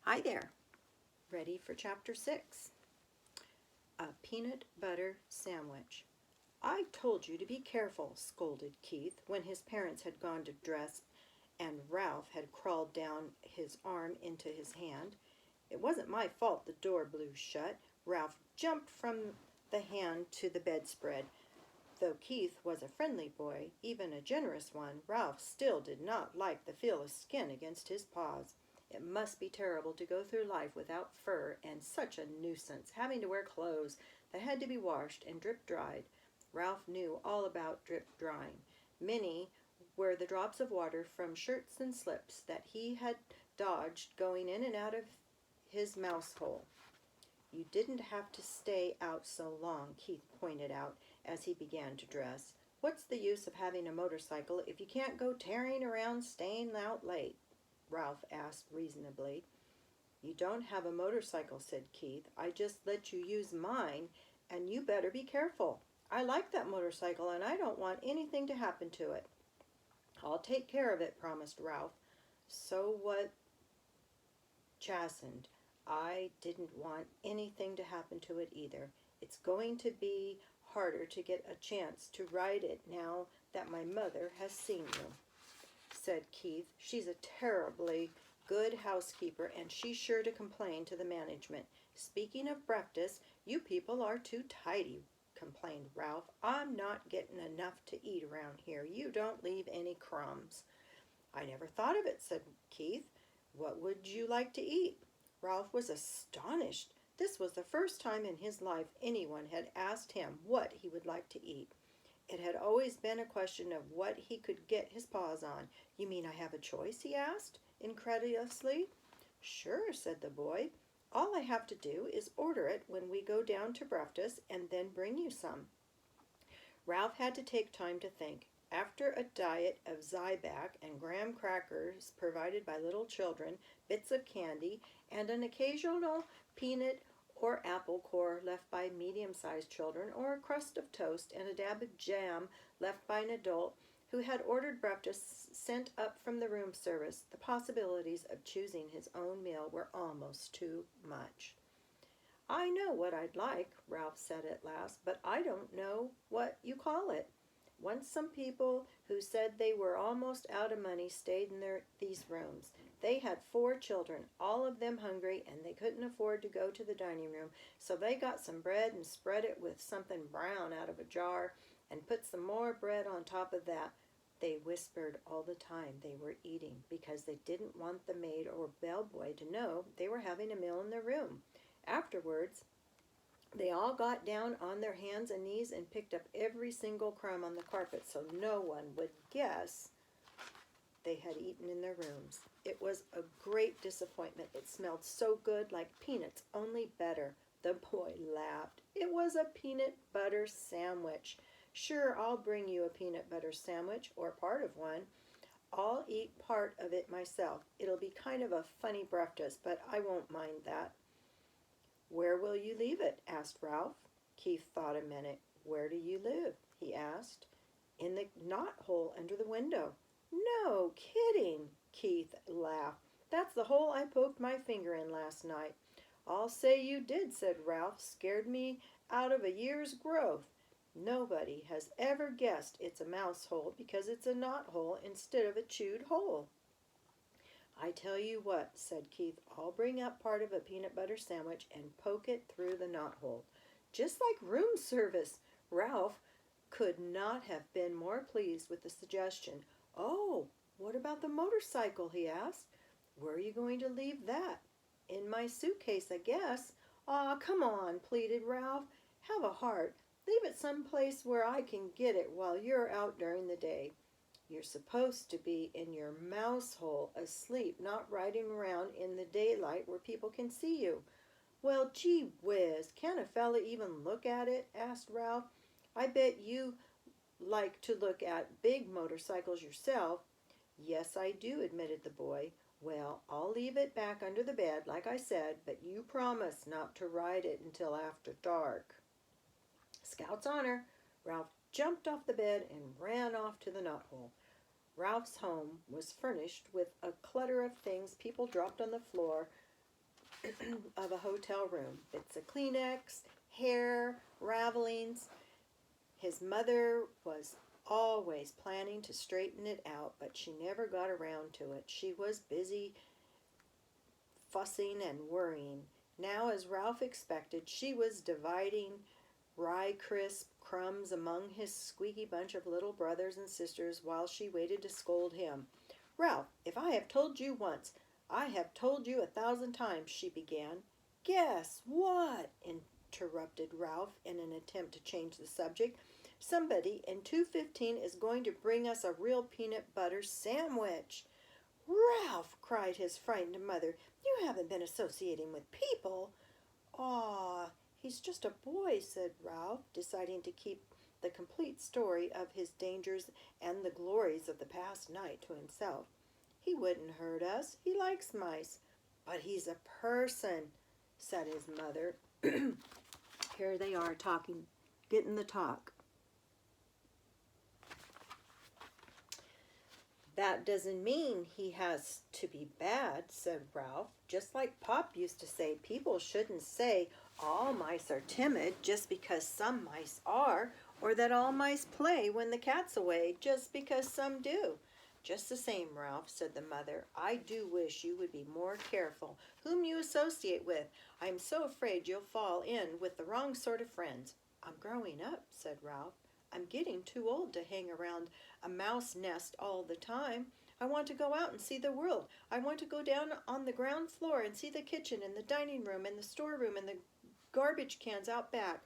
Hi there. Ready for Chapter 6. A Peanut Butter Sandwich. I told you to be careful, scolded Keith when his parents had gone to dress and Ralph had crawled down his arm into his hand. It wasn't my fault the door blew shut. Ralph jumped from the hand to the bedspread. Though Keith was a friendly boy, even a generous one, Ralph still did not like the feel of skin against his paws. It must be terrible to go through life without fur, and such a nuisance, having to wear clothes that had to be washed and drip-dried. Ralph knew all about drip-drying. Many were the drops of water from shirts and slips that he had dodged going in and out of his mouse hole. You didn't have to stay out so long, Keith pointed out as he began to dress. What's the use of having a motorcycle if you can't go tearing around staying out late? Ralph asked reasonably. You don't have a motorcycle, said Keith. I just let you use mine, and you better be careful. I like that motorcycle, and I don't want anything to happen to it. I'll take care of it, promised Ralph. So what? Chastened. I didn't want anything to happen to it either. It's going to be harder to get a chance to ride it now that my mother has seen you, said Keith. She's a terribly good housekeeper, and she's sure to complain to the management. Speaking of breakfast, you people are too tidy, complained Ralph. I'm not getting enough to eat around here. You don't leave any crumbs. I never thought of it, said Keith. What would you like to eat? Ralph was astonished. This was the first time in his life anyone had asked him what he would like to eat. It had always been a question of what he could get his paws on. You mean I have a choice? He asked, incredulously. Sure, said the boy. All I have to do is order it when we go down to breakfast and then bring you some. Ralph had to take time to think. After a diet of Zybac and graham crackers provided by little children, bits of candy, and an occasional peanut or apple core left by medium-sized children, or a crust of toast and a dab of jam left by an adult who had ordered breakfast sent up from the room service, the possibilities of choosing his own meal were almost too much. I know what I'd like, Ralph said at last, but I don't know what you call it. Once some people who said they were almost out of money stayed in these rooms. They had 4 children, all of them hungry, and they couldn't afford to go to the dining room, so they got some bread and spread it with something brown out of a jar and put some more bread on top of that. They whispered all the time they were eating because they didn't want the maid or bellboy to know they were having a meal in their room. Afterwards, they all got down on their hands and knees and picked up every single crumb on the carpet so no one would guess they had eaten in their rooms. It was a great disappointment. It smelled so good, like peanuts, only better. The boy laughed. It was a peanut butter sandwich. Sure, I'll bring you a peanut butter sandwich, or part of one. I'll eat part of it myself. It'll be kind of a funny breakfast, but I won't mind that. Where will you leave it? Asked Ralph. Keith thought a minute. Where do you live? He asked. In the knothole under the window. No kidding, Keith laughed. That's the hole I poked my finger in last night. I'll say you did, said Ralph. Scared me out of a year's growth. Nobody has ever guessed it's a mouse hole because it's a knothole instead of a chewed hole. I tell you what, said Keith, I'll bring up part of a peanut butter sandwich and poke it through the knothole. Just like room service. Ralph could not have been more pleased with the suggestion. Oh, what about the motorcycle? He asked. Where are you going to leave that? In my suitcase, I guess. Aw, come on, pleaded Ralph. Have a heart. Leave it someplace where I can get it while you're out during the day. You're supposed to be in your mouse hole, asleep, not riding around in the daylight where people can see you. Well, gee whiz, can't a fella even look at it? Asked Ralph. I bet you like to look at big motorcycles yourself. Yes, I do, admitted the boy. Well, I'll leave it back under the bed, like I said, but you promise not to ride it until after dark. Scout's honor. Ralph jumped off the bed and ran off to the knothole. Ralph's home was furnished with a clutter of things people dropped on the floor of a hotel room. Bits of Kleenex, hair, ravelings. His mother was always planning to straighten it out, but she never got around to it. She was busy fussing and worrying. Now, as Ralph expected, she was dividing rye crisp crumbs among his squeaky bunch of little brothers and sisters while she waited to scold him. "Ralph, if I have told you once, I have told you 1,000 times," she began. "Guess what?" interrupted Ralph in an attempt to change the subject. "Somebody in 215 is going to bring us a real peanut butter sandwich." "Ralph!" cried his frightened mother. "You haven't been associating with people?" "Aw, he's just a boy," said Ralph, deciding to keep the complete story of his dangers and the glories of the past night to himself. "He wouldn't hurt us. He likes mice." "But he's a person," said his mother. Here they are talking, getting the talk. "That doesn't mean he has to be bad," said Ralph. "Just like Pop used to say, people shouldn't say all mice are timid just because some mice are, or that all mice play when the cat's away just because some do." "Just the same, Ralph," said the mother, "I do wish you would be more careful whom you associate with. I'm so afraid you'll fall in with the wrong sort of friends." "I'm growing up," said Ralph. "I'm getting too old to hang around a mouse nest all the time. I want to go out and see the world. I want to go down on the ground floor and see the kitchen and the dining room and the storeroom and the garbage cans out back."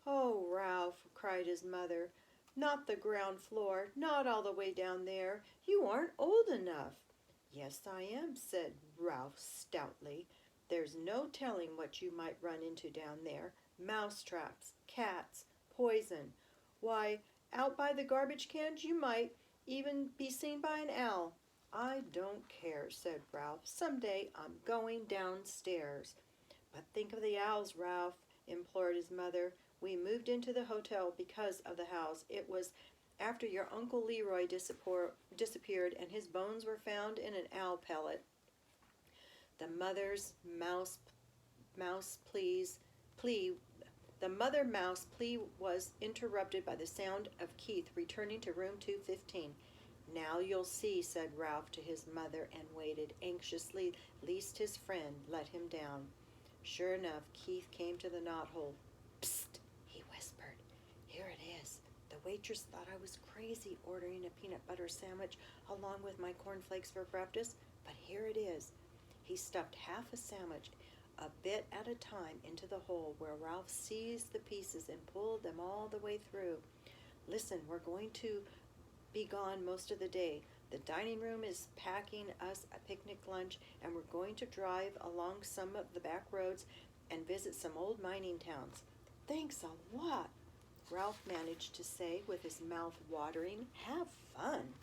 "Oh, Ralph," cried his mother, "not the ground floor, not all the way down there. You aren't old enough." "Yes, I am," said Ralph stoutly. "There's no telling what you might run into down there. Mouse traps, cats, poison. Why, out by the garbage cans you might even be seen by an owl." "I don't care," said Ralph. "Someday I'm going downstairs." "But think of the owls, Ralph," implored his mother. "We moved into the hotel because of the owls. It was after your Uncle Leroy disappeared and his bones were found in an owl pellet." The mother's mouse plea was interrupted by the sound of Keith returning to room 215. "Now you'll see," said Ralph to his mother, and waited anxiously lest his friend let him down. Sure enough, Keith came to the knothole. "Psst," he whispered. "Here it is. The waitress thought I was crazy ordering a peanut butter sandwich along with my cornflakes for breakfast, but here it is." He stuffed half a sandwich a bit at a time into the hole, where Ralph seized the pieces and pulled them all the way through. "Listen, we're going to be gone most of the day. The dining room is packing us a picnic lunch, and we're going to drive along some of the back roads and visit some old mining towns." "Thanks a lot," Ralph managed to say with his mouth watering. "Have fun."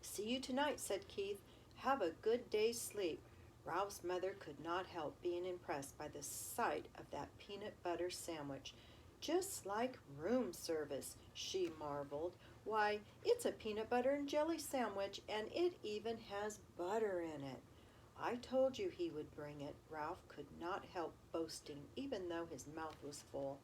"See you tonight," said Keith. "Have a good day's sleep." Ralph's mother could not help being impressed by the sight of that peanut butter sandwich. "Just like room service," she marveled. "Why, it's a peanut butter and jelly sandwich, and it even has butter in it." "I told you he would bring it," Ralph could not help boasting, even though his mouth was full.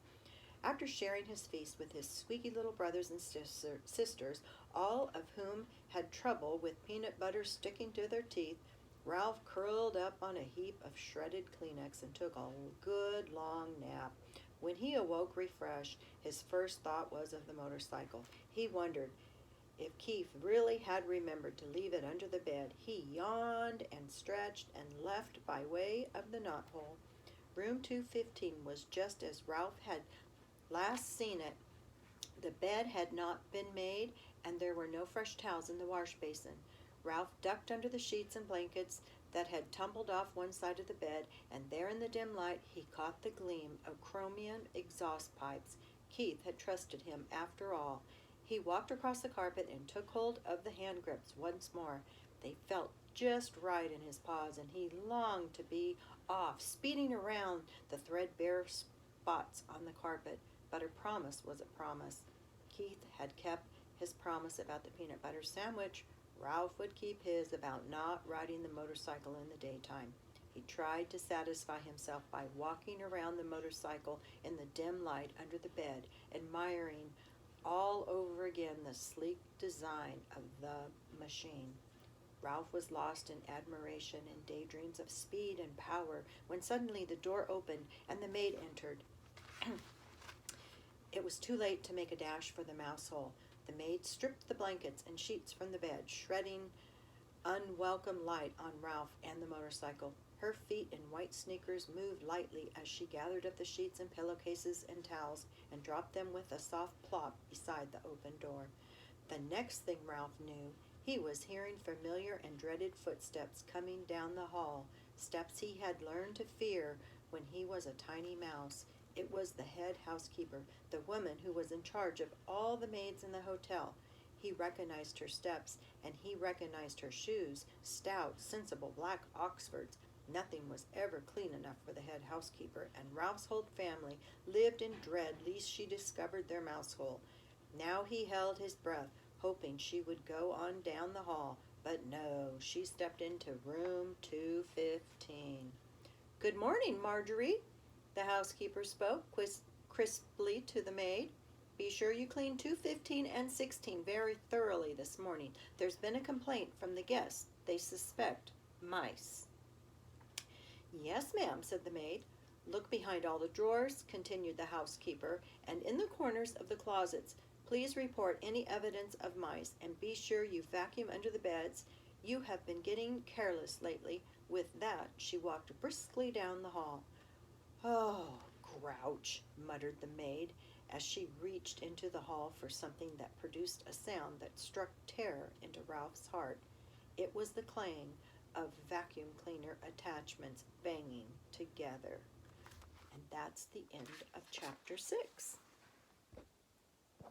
After sharing his feast with his squeaky little brothers and sisters, all of whom had trouble with peanut butter sticking to their teeth, Ralph curled up on a heap of shredded Kleenex and took a good long nap. When he awoke refreshed, his first thought was of the motorcycle. He wondered if Keith really had remembered to leave it under the bed. He yawned and stretched and left by way of the knothole. Room 215 was just as Ralph had last seen it. The bed had not been made, and there were no fresh towels in the wash basin. Ralph ducked under the sheets and blankets that had tumbled off one side of the bed, and there in the dim light he caught the gleam of chromium exhaust pipes. Keith had trusted him after all. He walked across the carpet and took hold of the hand grips once more. They felt just right in his paws, and he longed to be off, speeding around the threadbare spots on the carpet. But a promise was a promise. Keith had kept his promise about the peanut butter sandwich. Ralph would keep his about not riding the motorcycle in the daytime. He tried to satisfy himself by walking around the motorcycle in the dim light under the bed, admiring all over again the sleek design of the machine. Ralph was lost in admiration and daydreams of speed and power when suddenly the door opened and the maid entered. It was too late to make a dash for the mouse hole. The maid stripped the blankets and sheets from the bed, shedding unwelcome light on Ralph and the motorcycle. Her feet in white sneakers moved lightly as she gathered up the sheets and pillowcases and towels and dropped them with a soft plop beside the open door. The next thing Ralph knew, he was hearing familiar and dreaded footsteps coming down the hall, steps he had learned to fear when he was a tiny mouse. It was the head housekeeper, the woman who was in charge of all the maids in the hotel. He recognized her steps, and he recognized her shoes, stout, sensible black Oxfords. Nothing was ever clean enough for the head housekeeper, and Ralph's whole family lived in dread lest she discovered their mouse hole. Now he held his breath, hoping she would go on down the hall, but no, she stepped into room 215. "Good morning, Marjorie," the housekeeper spoke crisply to the maid. "Be sure you clean 215 and 16 very thoroughly this morning. There's been a complaint from the guests. They suspect mice." "Yes, ma'am," said the maid. "Look behind all the drawers," continued the housekeeper, "and in the corners of the closets. Please report any evidence of mice, and be sure you vacuum under the beds. You have been getting careless lately." With that, she walked briskly down the hall. "Oh, grouch," muttered the maid as she reached into the hall for something that produced a sound that struck terror into Ralph's heart. It was the clang of vacuum cleaner attachments banging together. And that's the end of chapter 6.